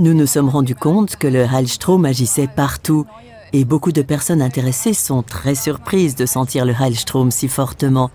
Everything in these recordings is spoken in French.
Nous nous sommes rendus compte que le Heilstrom agissait partout et beaucoup de personnes intéressées sont très surprises de sentir le Heilstrom si fortement.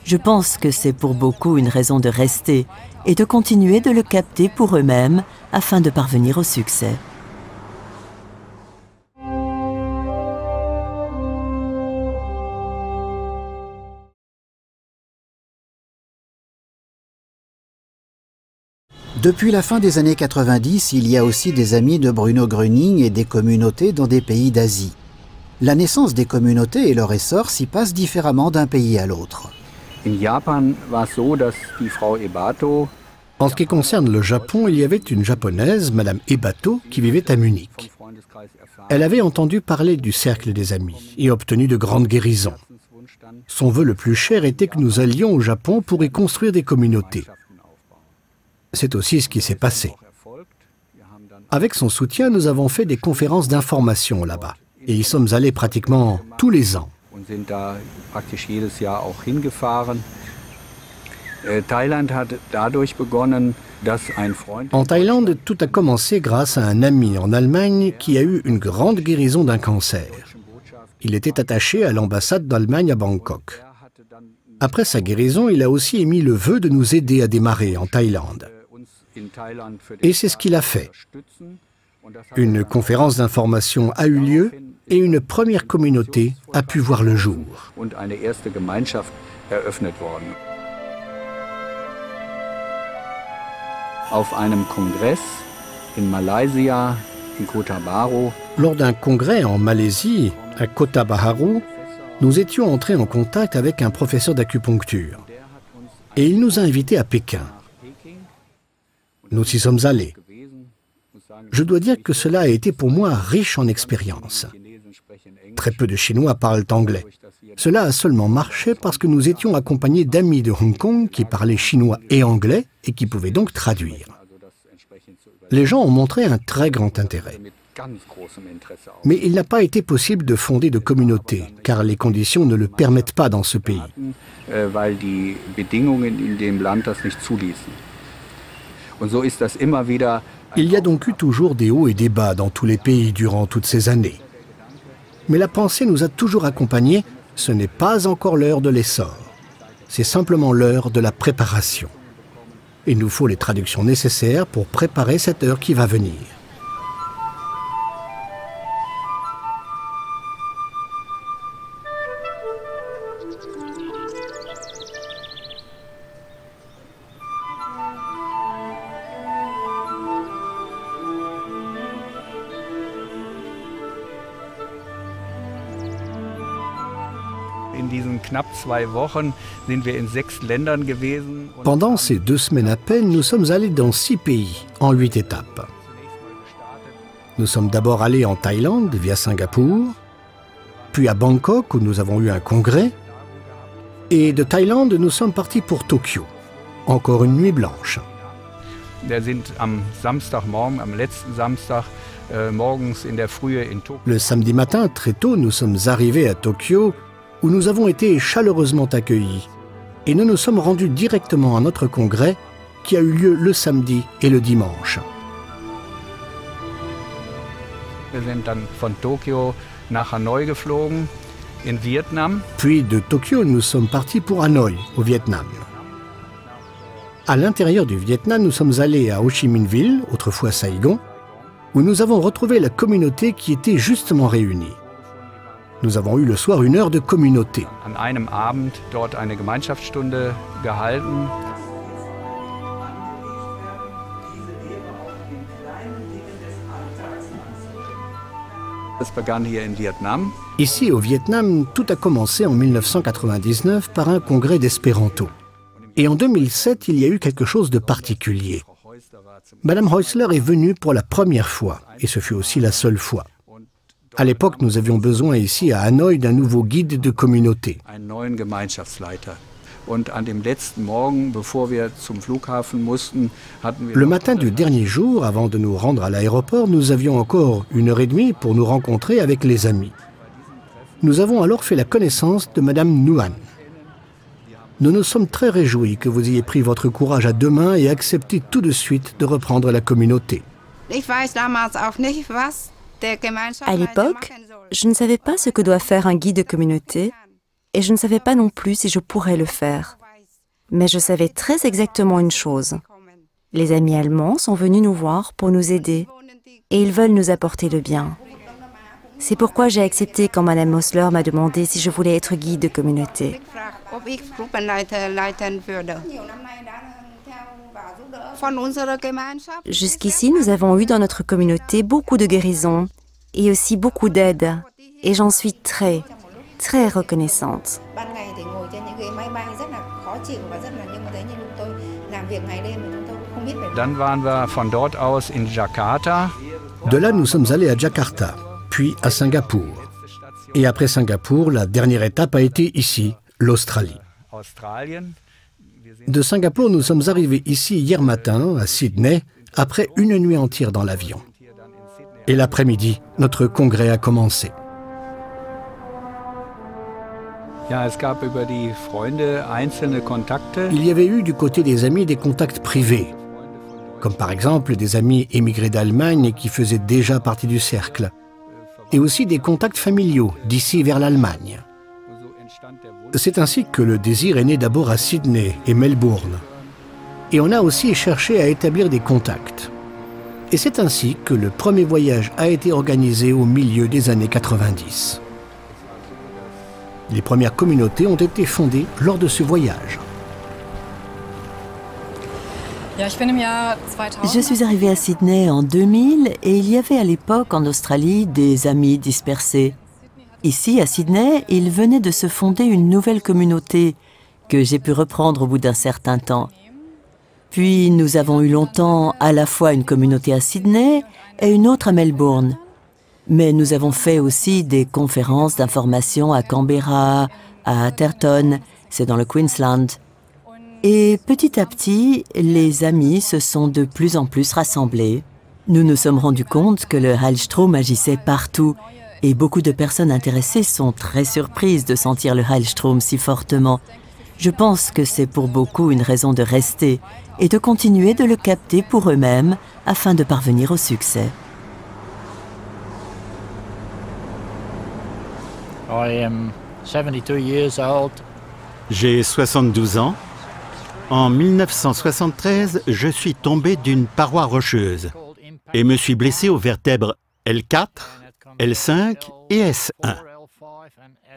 Je pense que c'est pour beaucoup une raison de rester et de continuer de le capter pour eux-mêmes afin de parvenir au succès. Depuis la fin des années 90, il y a aussi des amis de Bruno Gröning et des communautés dans des pays d'Asie. La naissance des communautés et leur essor s'y passent différemment d'un pays à l'autre. En ce qui concerne le Japon, il y avait une japonaise, Madame Ebato, qui vivait à Munich. Elle avait entendu parler du cercle des amis et obtenu de grandes guérisons. Son vœu le plus cher était que nous allions au Japon pour y construire des communautés. C'est aussi ce qui s'est passé. Avec son soutien, nous avons fait des conférences d'information là-bas. Et y sommes allés pratiquement tous les ans. En Thaïlande, tout a commencé grâce à un ami en Allemagne qui a eu une grande guérison d'un cancer. Il était attaché à l'ambassade d'Allemagne à Bangkok. Après sa guérison, il a aussi émis le vœu de nous aider à démarrer en Thaïlande. Et c'est ce qu'il a fait. Une conférence d'information a eu lieu et une première communauté a pu voir le jour. Lors d'un congrès en Malaisie, à Kota Bharu, nous étions entrés en contact avec un professeur d'acupuncture. Et il nous a invités à Pékin. Nous y sommes allés. Je dois dire que cela a été pour moi riche en expérience. Très peu de Chinois parlent anglais. Cela a seulement marché parce que nous étions accompagnés d'amis de Hong Kong qui parlaient chinois et anglais et qui pouvaient donc traduire. Les gens ont montré un très grand intérêt. Mais il n'a pas été possible de fonder de communauté, car les conditions ne le permettent pas dans ce pays. Il y a donc eu toujours des hauts et des bas dans tous les pays durant toutes ces années. Mais la pensée nous a toujours accompagnés, ce n'est pas encore l'heure de l'essor. C'est simplement l'heure de la préparation. Il nous faut les traductions nécessaires pour préparer cette heure qui va venir. Pendant ces 2 semaines à peine, nous sommes allés dans 6 pays, en 8 étapes. Nous sommes d'abord allés en Thaïlande, via Singapour, puis à Bangkok, où nous avons eu un congrès, et de Thaïlande, nous sommes partis pour Tokyo. Encore une nuit blanche. Le samedi matin, très tôt, nous sommes arrivés à Tokyo, où nous avons été chaleureusement accueillis. Et nous nous sommes rendus directement à notre congrès, qui a eu lieu le samedi et le dimanche. Puis de Tokyo, nous sommes partis pour Hanoï, au Vietnam. À l'intérieur du Vietnam, nous sommes allés à Ho Chi Minh Ville, autrefois Saigon, où nous avons retrouvé la communauté qui était justement réunie. Nous avons eu le soir une heure de communauté. Ici, au Vietnam, tout a commencé en 1999 par un congrès d'espéranto. Et en 2007, il y a eu quelque chose de particulier. Madame Häusler est venue pour la première fois, et ce fut aussi la seule fois. À l'époque, nous avions besoin ici à Hanoï d'un nouveau guide de communauté. Le matin du dernier jour, avant de nous rendre à l'aéroport, nous avions encore 1h30 pour nous rencontrer avec les amis. Nous avons alors fait la connaissance de Madame Nguyen. Nous nous sommes très réjouis que vous ayez pris votre courage à 2 mains et accepté tout de suite de reprendre la communauté. À l'époque, je ne savais pas ce que doit faire un guide de communauté et je ne savais pas non plus si je pourrais le faire. Mais je savais très exactement une chose. Les amis allemands sont venus nous voir pour nous aider et ils veulent nous apporter le bien. C'est pourquoi j'ai accepté quand Madame Mosler m'a demandé si je voulais être guide de communauté. Jusqu'ici, nous avons eu dans notre communauté beaucoup de guérisons et aussi beaucoup d'aide. Et j'en suis très, très reconnaissante. De là, nous sommes allés à Jakarta, puis à Singapour. Et après Singapour, la dernière étape a été ici, l'Australie. De Singapour, nous sommes arrivés ici hier matin, à Sydney, après une nuit entière dans l'avion. Et l'après-midi, notre congrès a commencé. Il y avait eu du côté des amis des contacts privés, comme par exemple des amis émigrés d'Allemagne qui faisaient déjà partie du cercle, et aussi des contacts familiaux d'ici vers l'Allemagne. C'est ainsi que le désir est né d'abord à Sydney et Melbourne. Et on a aussi cherché à établir des contacts. Et c'est ainsi que le premier voyage a été organisé au milieu des années 90. Les premières communautés ont été fondées lors de ce voyage. Je suis arrivée à Sydney en 2000 et il y avait à l'époque en Australie des amis dispersés. Ici, à Sydney, il venait de se fonder une nouvelle communauté que j'ai pu reprendre au bout d'un certain temps. Puis, nous avons eu longtemps à la fois une communauté à Sydney et une autre à Melbourne. Mais nous avons fait aussi des conférences d'information à Canberra, à Atherton, c'est dans le Queensland. Et petit à petit, les amis se sont de plus en plus rassemblés. Nous nous sommes rendus compte que le Heilstrom agissait partout. Et beaucoup de personnes intéressées sont très surprises de sentir le Heilstrom si fortement. Je pense que c'est pour beaucoup une raison de rester et de continuer de le capter pour eux-mêmes afin de parvenir au succès. J'ai 72 ans. En 1973, je suis tombé d'une paroi rocheuse et me suis blessé aux vertèbres L4, L5 et S1.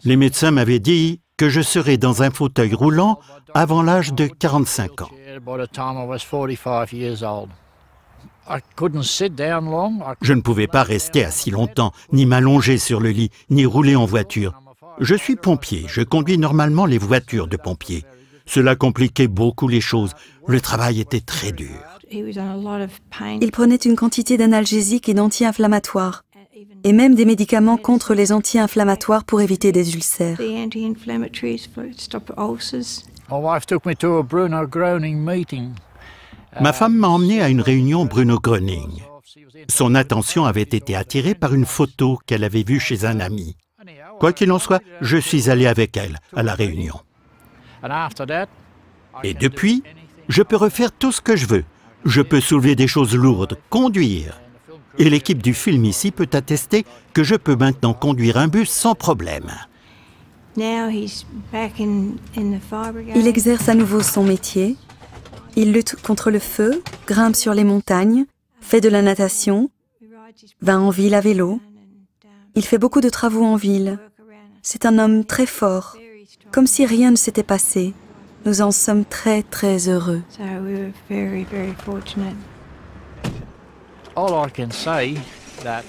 Les médecins m'avaient dit que je serais dans un fauteuil roulant avant l'âge de 45 ans. Je ne pouvais pas rester assis longtemps, ni m'allonger sur le lit, ni rouler en voiture. Je suis pompier, je conduis normalement les voitures de pompiers. Cela compliquait beaucoup les choses. Le travail était très dur. Il prenait une quantité d'analgésiques et d'anti-inflammatoires, et même des médicaments contre les anti-inflammatoires pour éviter des ulcères. Ma femme m'a emmené à une réunion Bruno Gröning. Son attention avait été attirée par une photo qu'elle avait vue chez un ami. Quoi qu'il en soit, je suis allé avec elle à la réunion. Et depuis, je peux refaire tout ce que je veux. Je peux soulever des choses lourdes, conduire. Et l'équipe du film ici peut attester que je peux maintenant conduire un bus sans problème. Il exerce à nouveau son métier. Il lutte contre le feu, grimpe sur les montagnes, fait de la natation, va en ville à vélo. Il fait beaucoup de travaux en ville. C'est un homme très fort, comme si rien ne s'était passé. Nous en sommes très, très heureux.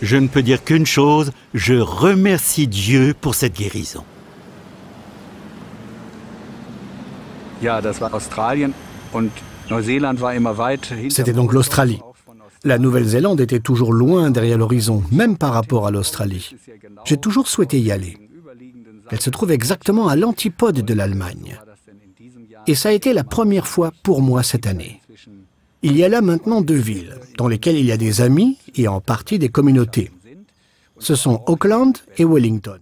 Je ne peux dire qu'une chose, je remercie Dieu pour cette guérison. C'était donc l'Australie. La Nouvelle-Zélande était toujours loin derrière l'horizon, même par rapport à l'Australie. J'ai toujours souhaité y aller. Elle se trouve exactement à l'antipode de l'Allemagne. Et ça a été la première fois pour moi cette année. Il y a là maintenant 2 villes, dans lesquelles il y a des amis et en partie des communautés. Ce sont Auckland et Wellington.